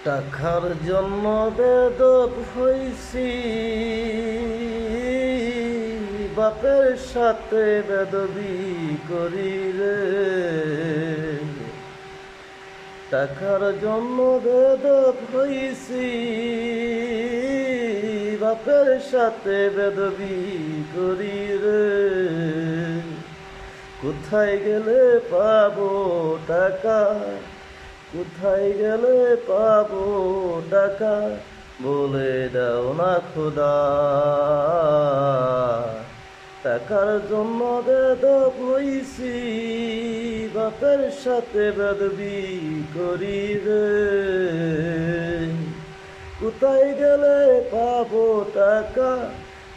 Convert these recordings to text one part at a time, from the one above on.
টাকার জন্য বেদব হইছি, বাপের সাথে বেদবি করি রে। টাকার জন্য বেদব হইছি, বাপের সাথে বেদবি করি রে। কোথায় গেলে পাবো টাকা, কোথায় গেলে পাবো টাকা, বলে দাও না খোদা। টাকার জন্য বেদব হইছি, বাপের সাথে বেদবি করি রে। কোথায় গেলে পাবো টাকা,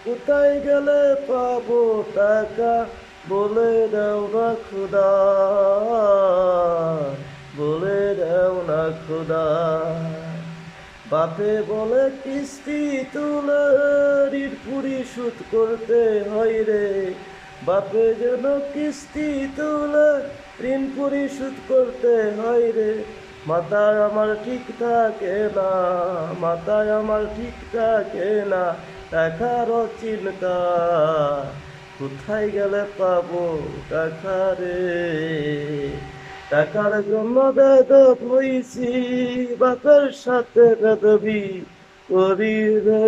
কোথায় গেলে পাবো টাকা, বলে দাও না খোদা, বলে দাও না খোদা। বাপে বলে কিস্তি তুলে ঋণ পরিশোধ করতে হয় রে। বাপে যেন কিস্তি তুলে ঋণ পরিশোধ করতে হয় রে। মাথায় আমার ঠিক থাকে না, মাথায় আমার ঠিক থাকে না টাকার চিন্তা। কোথায় গেলে পাবো টাকা রে। টাকার জন্য বেদব হইছি, বাপের সাথে বেদবি করি রে।